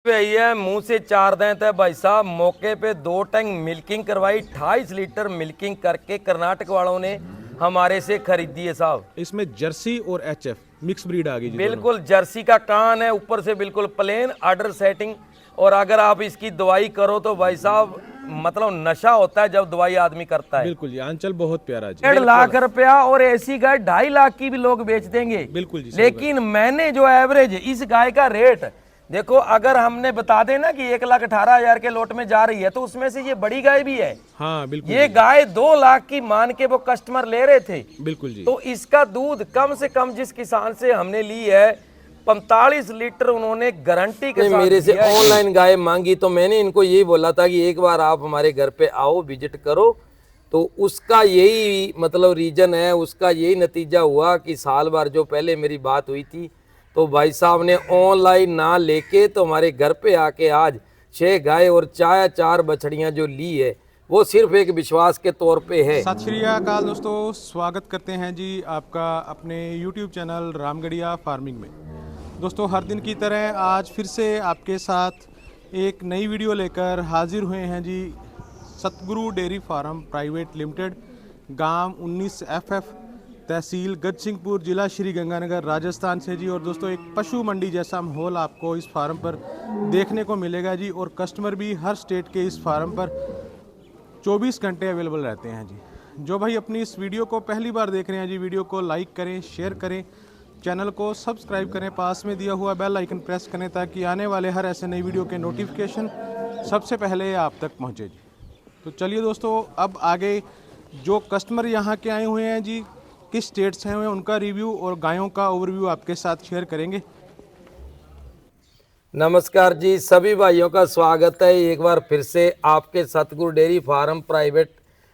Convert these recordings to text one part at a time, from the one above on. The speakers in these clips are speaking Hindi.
है मुंह से चार दांत है भाई साहब। मौके पे 2 टैंक मिल्किंग करवाई, 28 लीटर मिल्किंग करके कर्नाटक वालों ने हमारे से खरीदी है साहब। इसमें जर्सी और एचएफ मिक्स ब्रीड आ गई जी। बिल्कुल जर्सी का कान है, ऊपर से बिल्कुल प्लेन आर्डर सेटिंग। और अगर आप इसकी दवाई करो तो भाई साहब मतलब नशा होता है जब दवाई आदमी करता है। बिल्कुल जी, आंचल बहुत प्यारा जी। 1.5 लाख रुपया और ऐसी गाय 2.5 लाख की भी लोग बेच देंगे। बिल्कुल जी, सही लेकिन मैंने जो एवरेज इस गाय का रेट देखो, अगर हमने बता देना कि 1,18,000 के लोट में जा रही है तो उसमें से ये बड़ी गाय भी है। हाँ बिल्कुल ये जी। गाय 2 लाख की मान के वो कस्टमर ले रहे थे। बिल्कुल जी। तो इसका दूध कम से कम जिस किसान से हमने ली है 45 लीटर उन्होंने गारंटी के साथ मेरे से ऑनलाइन गाय मांगी। तो मैंने इनको यही बोला था कि एक बार आप हमारे घर पे आओ, विजिट करो। तो उसका यही मतलब रीजन है, उसका यही नतीजा हुआ कि साल भर जो पहले मेरी बात हुई थी तो भाई साहब ने ऑनलाइन ना लेके तो हमारे घर पे आके आज 6 गाय और 4 बछड़ियां जो ली है वो सिर्फ एक विश्वास के तौर पे है। सत श्री अकाल दोस्तों, स्वागत करते हैं जी आपका अपने YouTube चैनल रामगढ़िया फार्मिंग में। दोस्तों हर दिन की तरह आज फिर से आपके साथ एक नई वीडियो लेकर हाजिर हुए हैं जी। सतगुरु डेयरी फार्म प्राइवेट लिमिटेड, गांव 19 FF, तहसील गजसिंहपुर, जिला श्री गंगानगर, राजस्थान से जी। और दोस्तों एक पशु मंडी जैसा माहौल आपको इस फार्म पर देखने को मिलेगा जी। और कस्टमर भी हर स्टेट के इस फार्म पर 24 घंटे अवेलेबल रहते हैं जी। जो भाई अपनी इस वीडियो को पहली बार देख रहे हैं जी, वीडियो को लाइक करें, शेयर करें, चैनल को सब्सक्राइब करें, पास में दिया हुआ बेल आइकन प्रेस करें ताकि आने वाले हर ऐसे नई वीडियो के नोटिफिकेशन सबसे पहले आप तक पहुंचे जी। तो चलिए दोस्तों, अब आगे जो कस्टमर यहाँ के आए हुए हैं जी, किस स्टेट से हुए, उनका रिव्यू और गायों का ओवरव्यू आपके साथ शेयर करेंगे। नमस्कार जी, सभी भाइयों का स्वागत है एक बार फिर से आपके सतगुरु डेयरी फार्म प्राइवेट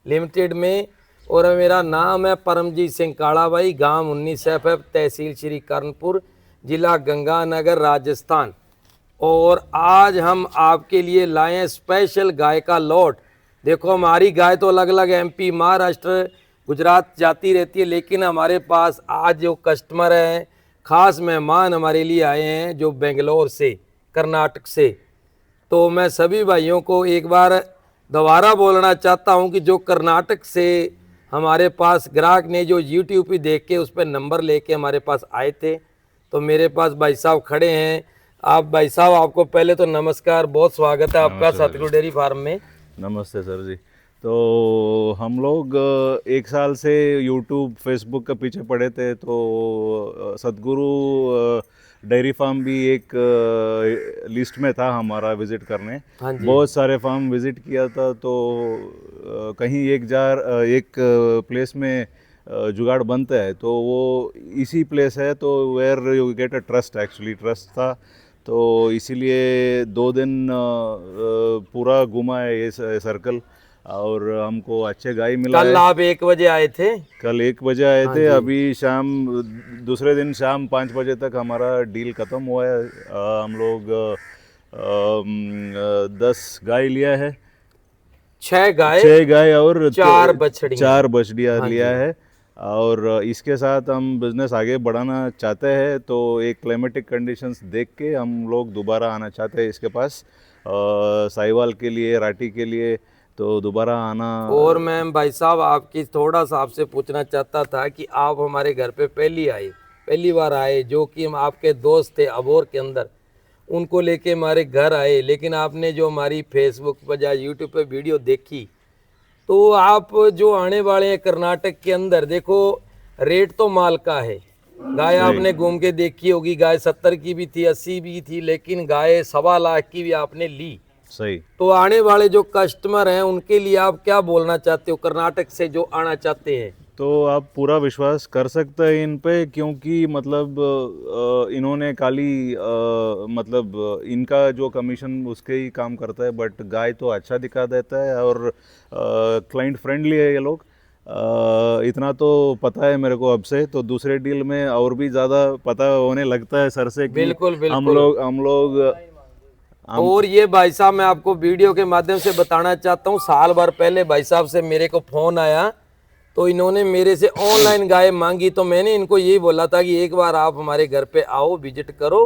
लिमिटेड में। और मेरा नाम है परमजीत सिंह काला भाई, गांव 19 FF, तहसील श्री कर्णपुर, जिला गंगानगर, राजस्थान। और आज हम आपके लिए लाए हैं स्पेशल गाय का लॉट। देखो हमारी गाय तो अलग अलग MP, महाराष्ट्र, गुजरात जाती रहती है, लेकिन हमारे पास आज जो कस्टमर हैं, खास मेहमान हमारे लिए आए हैं जो बेंगलोर से, कर्नाटक से। तो मैं सभी भाइयों को एक बार दोबारा बोलना चाहता हूं कि जो कर्नाटक से हमारे पास ग्राहक ने जो YouTube पे देख के उस पर नंबर लेके हमारे पास आए थे, तो मेरे पास भाई साहब खड़े हैं। आप भाई साहब, आपको पहले तो नमस्कार, बहुत स्वागत है आपका सतगुरु डेयरी फार्म में। नमस्ते सर जी। तो हम लोग 1 साल से यूट्यूब फेसबुक के पीछे पड़े थे, तो सतगुरु डेयरी फार्म भी एक लिस्ट में था हमारा विज़िट करने। हाँ जी। बहुत सारे फार्म विज़िट किया था, तो कहीं एक प्लेस में जुगाड़ बनता है तो वो इसी प्लेस है, तो where you get a trust, actually trust था। तो इसीलिए 2 दिन पूरा घुमा है ये सर्कल और हमको अच्छे गाय मिला कल है। आप 1 बजे आए थे? कल 1 बजे आए थे। अभी शाम, दूसरे दिन शाम 5 बजे तक हमारा डील ख़त्म हुआ है। हम लोग 10 गाय लिया है, 6 गाय और 4 बछड़ियाँ लिया है। और इसके साथ हम बिज़नेस आगे बढ़ाना चाहते हैं, तो एक क्लाइमेटिक कंडीशंस देख के हम लोग दोबारा आना चाहते हैं इसके पास, साहिवाल के लिए, राठी के लिए, तो दोबारा आना। और मैं भाई साहब आपकी थोड़ा सा आपसे पूछना चाहता था कि आप हमारे घर पे पहली बार आए, जो कि हम आपके दोस्त थे अबोर के अंदर, उनको लेके हमारे घर आए। लेकिन आपने जो हमारी फेसबुक पर या यूट्यूब पे वीडियो देखी, तो आप जो आने वाले हैं कर्नाटक के अंदर, देखो रेट तो माल का है। गाय आपने घूम के देखी होगी, गाय 70 की भी थी, 80 भी थी, लेकिन गाय 1.25 लाख की भी आपने ली। सही। तो आने वाले जो कस्टमर हैं उनके लिए आप क्या बोलना चाहते हो, कर्नाटक से जो आना चाहते हैं? तो आप पूरा विश्वास कर सकते हैं इन पे, क्योंकि मतलब इन्होंने खाली मतलब इनका जो कमीशन उसके ही काम करता है, बट गाय तो अच्छा दिखा देता है और क्लाइंट फ्रेंडली है ये लोग। इतना तो पता है मेरे को अब से, तो दूसरे डील में और भी ज़्यादा पता होने लगता है सर से कि बिल्कुल हम लोग और ये भाई साहब, मैं आपको वीडियो के माध्यम से बताना चाहता हूँ, साल भर पहले भाई साहब से मेरे को फ़ोन आया, तो इन्होंने मेरे से ऑनलाइन गाय मांगी। तो मैंने इनको यही बोला था कि एक बार आप हमारे घर पे आओ, विजिट करो।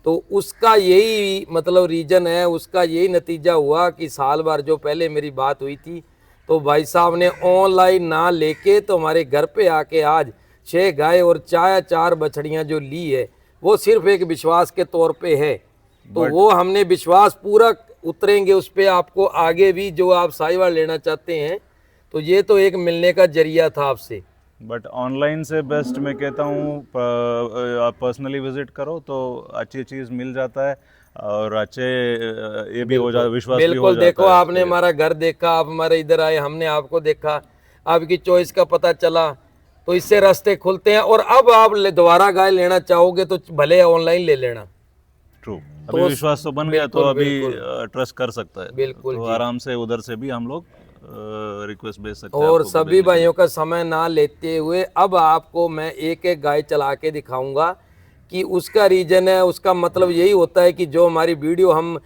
तो उसका यही मतलब रीजन है, उसका यही नतीजा हुआ कि साल भर जो पहले मेरी बात हुई थी तो भाई साहब ने ऑनलाइन ना लेके तो हमारे घर पे आके आज 6 गाय और 4 बछड़ियां जो ली है वो सिर्फ एक विश्वास के तौर पे है। तो वो हमने विश्वास पूरा उतरेंगे उस पे, आपको आगे भी जो आप साहिवाल लेना चाहते हैं तो ये तो एक मिलने का जरिया था आपसे। बट ऑनलाइन से बेस्ट मैं कहता हूँ आप पर्सनली विजिट करो तो अच्छी चीज़ मिल जाता है और अच्छे ये भी हो जाता, विश्वास भी हो बिल्कुल। जाता देखो है। आपने हमारा घर देखा, आप हमारे इधर आए, हमने आपको देखा, आपकी चॉइस का पता चला तो इससे रास्ते खुलते हैं। और अब आप दोबारा गाय लेना चाहोगे तो भले ऑनलाइन ले लेना। ट्रू, अभी विश्वास तो बन गया तो अभी ट्रस्ट कर सकता है। बिल्कुल तो आराम से उधर से भी हम लोग रिक्वेस्ट भेज सकते हैं। और सभी भाइयों का समय ना लेते हुए अब आपको मैं एक एक गाय चला के दिखाऊंगा कि उसका रीजन है, उसका मतलब यही होता है कि जो हमारी वीडियो हम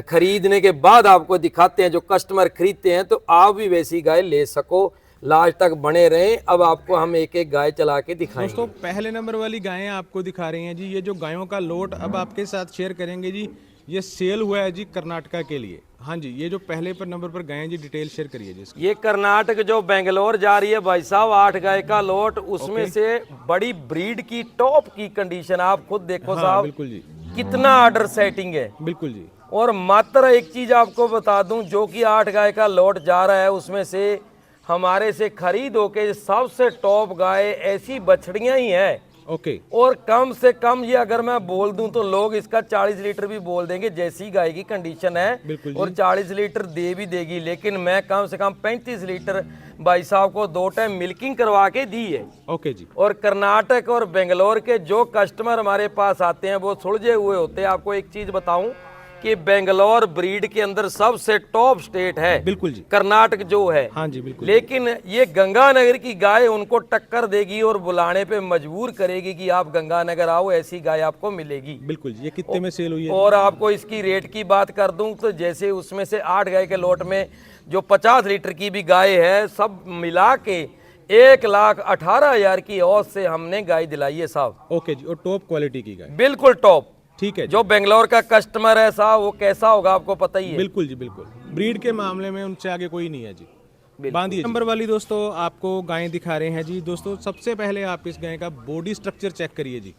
खरीदने के बाद आपको दिखाते हैं, जो कस्टमर खरीदते हैं, तो आप भी वैसी गाय ले सको, लास्ट तक बने रहें। अब आपको हम एक एक गाय चला के दिखाएंगे। दोस्तों पहले नंबर वाली गायें आपको दिखा रही हैं जी, ये जो गायों का लोट अब आपके साथ शेयर करेंगे जी, ये सेल हुआ है जी कर्नाटका के लिए। हाँ जी, ये जो पहले पर नंबर पर गायें जी, डिटेल शेयर करिए जी इसकी। ये कर्नाटक जो बेंगलोर जा रही है भाई साहब, 8 गाय का लोट, उसमें से बड़ी ब्रीड की टॉप की कंडीशन आप खुद देखो साहब। बिल्कुल जी, कितना ऑर्डर सेटिंग है। बिल्कुल जी। और मात्र एक चीज आपको बता दूं, जो कि 8 गाय का लोट जा रहा है उसमें से हमारे से खरीद होके सबसे टॉप गाय ऐसी बछड़ियां ही हैं। ओके। और कम से कम ये अगर मैं बोल दूं तो लोग इसका 40 लीटर भी बोल देंगे, जैसी गाय की कंडीशन है। बिल्कुल जी। और 40 लीटर दे भी देगी, लेकिन मैं कम से कम 35 लीटर भाई साहब को 2 टाइम मिल्किंग करवा के दी है। ओके जी। और कर्नाटक और बेंगलोर के जो कस्टमर हमारे पास आते हैं वो सुलझे हुए होते हैं। आपको एक चीज बताऊं कि बेंगलोर ब्रीड के अंदर सबसे टॉप स्टेट है। बिल्कुल जी। कर्नाटक जो है। हाँ जी, बिल्कुल। लेकिन ये गंगानगर की गाय उनको टक्कर देगी और बुलाने पे मजबूर करेगी कि आप गंगानगर आओ, ऐसी गाय आपको मिलेगी। बिल्कुल जी। ये कितने में सेल हुई है? और आपको इसकी रेट की बात कर दूं तो जैसे उसमें से 8 गाय के लोट में जो 50 लीटर की भी गाय है, सब मिला के 1,18,000 की औसत से हमने गाय दिलाई है साहब। ओके जी। और टॉप क्वालिटी की गाय? बिल्कुल टॉप। ठीक है जी। जो बेंगलोर का कस्टमर है साहब वो कैसा होगा आपको पता ही है। बिल्कुल जी, बिल्कुल। ब्रीड के मामले में उनसे आगे कोई नहीं है जी। बांधिए। नंबर वाली दोस्तों आपको गायें दिखा रहे हैं जी। दोस्तों सबसे पहले आप इस गाय का बॉडी स्ट्रक्चर चेक करिए जी।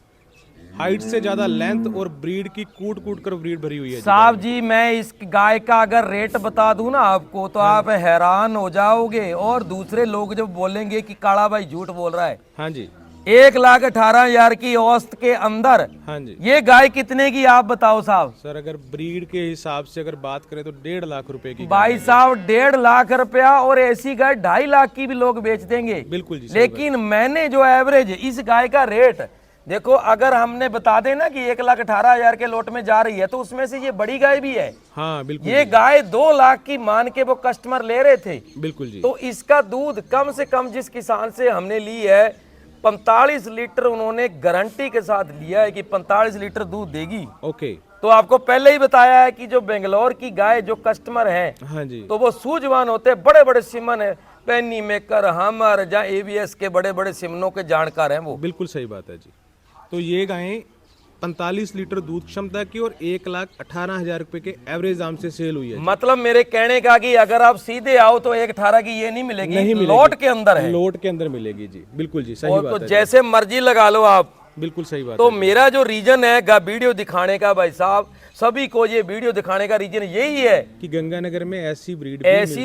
हाइट से ज्यादा लेंथ और ब्रीड की कूट कूट कर ब्रीड भरी हुई है साहब जी। मैं इस गाय का अगर रेट बता दूं ना आपको तो आप हैरान हो जाओगे, और दूसरे लोग जब बोलेंगे कि काला भाई झूठ बोल रहा है। हाँ जी। 1,18,000 की औसत के अंदर हाँ जी। ये गाय कितने की आप बताओ साहब? सर अगर ब्रीड के हिसाब से अगर बात करें तो 1.5 लाख रुपए की भाई साहब 1.5 लाख रुपया, और ऐसी गाय 2.5 लाख की भी लोग बेच देंगे। बिल्कुल जी। लेकिन मैंने जो एवरेज इस गाय का रेट देखो, अगर हमने बता देना कि 1,18,000 के लोट में जा रही है तो उसमें से ये बड़ी गाय भी है। हाँ बिल्कुल। ये गाय 2 लाख की मान के वो कस्टमर ले रहे थे। बिल्कुल जी। तो इसका दूध कम से कम जिस किसान से हमने ली है 45 लीटर उन्होंने गारंटी के साथ लिया है कि 45 लीटर दूध देगी। ओके। तो आपको पहले ही बताया है कि जो बेंगलोर की गाय जो कस्टमर हैं, हाँ जी। तो वो सूझवान होते हैं, बड़े बड़े सिमन है, पेनी मेकर, हमर या एबीएस के बड़े बड़े सिमनों के जानकार हैं वो। बिल्कुल सही बात है जी। तो ये गायें 45 लीटर दूध क्षमता की और 1,18,000 रुपए के एवरेज दाम से सेल हुई है। मतलब मेरे कहने का कि अगर आप सीधे आओ तो 1,18 की ये नहीं मिलेगी, नहीं मिलेगी। लोट के अंदर है। लोट के अंदर मिलेगी जी। बिल्कुल जी, सही और बात तो है। जैसे मर्जी लगा लो आप। बिल्कुल सही बात तो है। मेरा जो रीजन है वीडियो दिखाने का भाई साहब, सभी को ये वीडियो दिखाने का रीजन यही है कि गंगानगर में ऐसी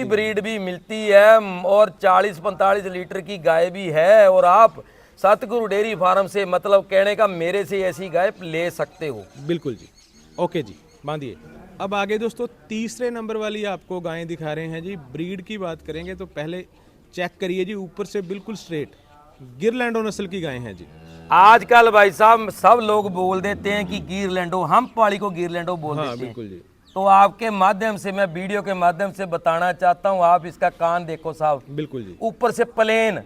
ब्रीड भी मिलती है और 40-45 लीटर की गाय भी है। और आप सतगुरु डेयरी फार्म से मतलब कहने का मेरे से ऐसी गाय ले सकते हो। बिल्कुल जी। ओके जी, बांधिए। अब आगे दोस्तों तीसरे नंबर वाली आपको गायें दिखा रहे हैं जी। ब्रीड की बात करेंगे तो पहले चेक करिए जी, ऊपर से बिल्कुल स्ट्रेट गिरलैंडो नस्ल की गायें हैं जी। आजकल भाई साहब सब लोग बोल देते हैं कि गिरलैंडो, हम पाड़ी को गिरलैंडो बोल हाँ देते हैं। बिल्कुल जी। तो आपके माध्यम से मैं वीडियो के माध्यम से बताना चाहता हूँ, आप इसका कान देखो साहब। बिल्कुल जी। ऊपर से प्लेन,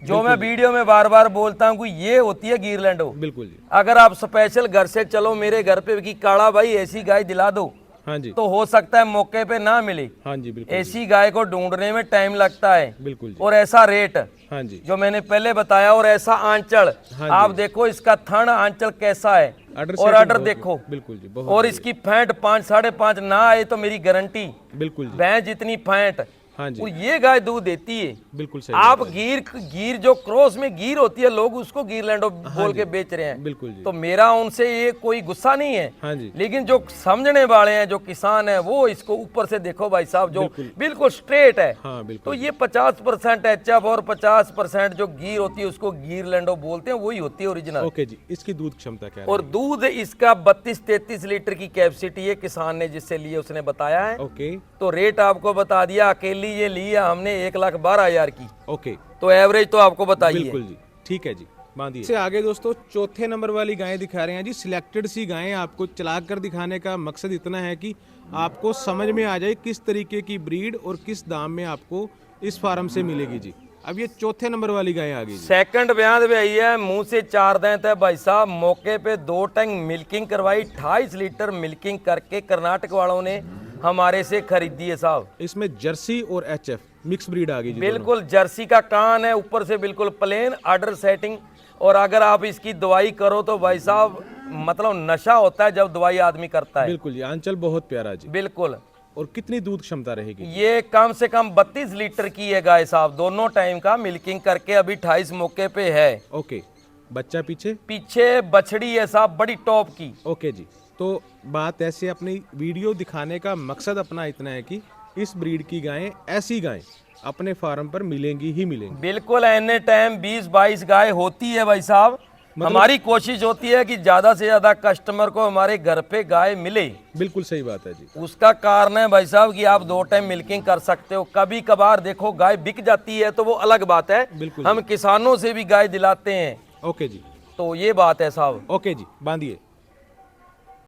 जो मैं वीडियो में बार बार बोलता हूँ कि ये होती है गिरलैंडो। बिल्कुल जी। अगर आप स्पेशल घर से चलो मेरे घर पे कि काला भाई ऐसी गाय दिला दो, हाँ जी। तो हो सकता है मौके पे ना मिले। हाँ जी बिल्कुल। ऐसी गाय को ढूंढने में टाइम लगता है। बिल्कुल जी। और ऐसा रेट हाँ जी। जो मैंने पहले बताया, और ऐसा आंचल हाँ आप देखो, इसका थन आंचल कैसा है। ऑर्डर और ऑर्डर देखो, बिल्कुल जी, बहुत और इसकी फैंट 5 5.5 ना आए तो मेरी गारंटी, बिल्कुल जी, भैंस जितनी फैंट हाँ जी, और ये गाय दूध देती है। बिल्कुल सही आप बात है। गिर जो क्रॉस में गिर होती है, लोग उसको गिरलैंडो बोल के बेच रहे हैं। बिल्कुल जी, तो मेरा उनसे ये कोई गुस्सा नहीं है, हाँ जी, लेकिन जो समझने वाले हैं, जो किसान है, वो इसको ऊपर से देखो भाई साहब, जो बिल्कुल स्ट्रेट है। हाँ तो बिल्कुल, ये 50% एचएफ और 50% जो गिर होती है उसको गिरलैंडो बोलते हैं, वही होती है ओरिजिनल। ओके जी। इसकी दूध क्षमता क्या है? और दूध इसका 32-33 लीटर की कैपेसिटी है। किसान ने जिससे लिए उसने बताया है। ओके, तो रेट आपको बता दिया, अकेली ये लिया हमने 1,12,000 की, ओके, तो एवरेज तो आपको बताइए। बिल्कुल जी, ठीक है जी, बांधिए। इससे आगे दोस्तों चौथे नंबर वाली गायें दिखा रहे हैं जी। सिलेक्टेड सी गायें आपको चला कर दिखाने का मकसद इतना है कि आपको समझ में आ जाए किस तरीके की ब्रीड और किस दाम में आपको इस फार्म से मिलेगी जी। अब ये चौथे नंबर वाली गाय आ गई जी। सेकंड ब्याज में आई है, मुंह से 4 दांत है भाई साहब। मौके पे 2 टैंक मिल्किंग करवाई, 28 लीटर मिल्किंग करके कर्नाटक वालों ने हमारे से खरीदी है साहब। इसमें जर्सी और एचएफ मिक्स ब्रीड आ गई जी। बिल्कुल जर्सी का कान है, ऊपर से बिल्कुल प्लेन आर्डर सेटिंग। और अगर आप इसकी दवाई करो तो भाई साहब मतलब नशा होता है जब दवाई आदमी करता है। बिल्कुल जी, आंचल बहुत प्यारा जी। बिल्कुल। और कितनी दूध क्षमता रहेगी? ये कम से कम 32 लीटर की है गाय साहब, दोनों टाइम का मिल्किंग करके अभी 28 मौके पे है। ओके, बच्चा पीछे? पीछे बछड़ी है साहब, बड़ी टॉप की। ओके जी। तो बात ऐसे अपनी वीडियो दिखाने का मकसद अपना इतना है कि इस ब्रीड की गायें, ऐसी गायें अपने फार्म पर मिलेंगी ही मिलेंगी। बिल्कुल एनी टाइम 20-22 गाय होती है भाई साहब। हमारी कोशिश होती है कि ज्यादा से ज्यादा कस्टमर को हमारे घर पे गाय मिले। बिल्कुल सही बात है जी। उसका कारण है भाई साहब कि आप 2 टाइम मिल्किंग कर सकते हो। कभी कभार देखो गाय बिक जाती है तो वो अलग बात है, बिल्कुल हम किसानों से भी गाय दिलाते हैं। ओके जी, तो ये बात है साहब। ओके जी, बांधिए।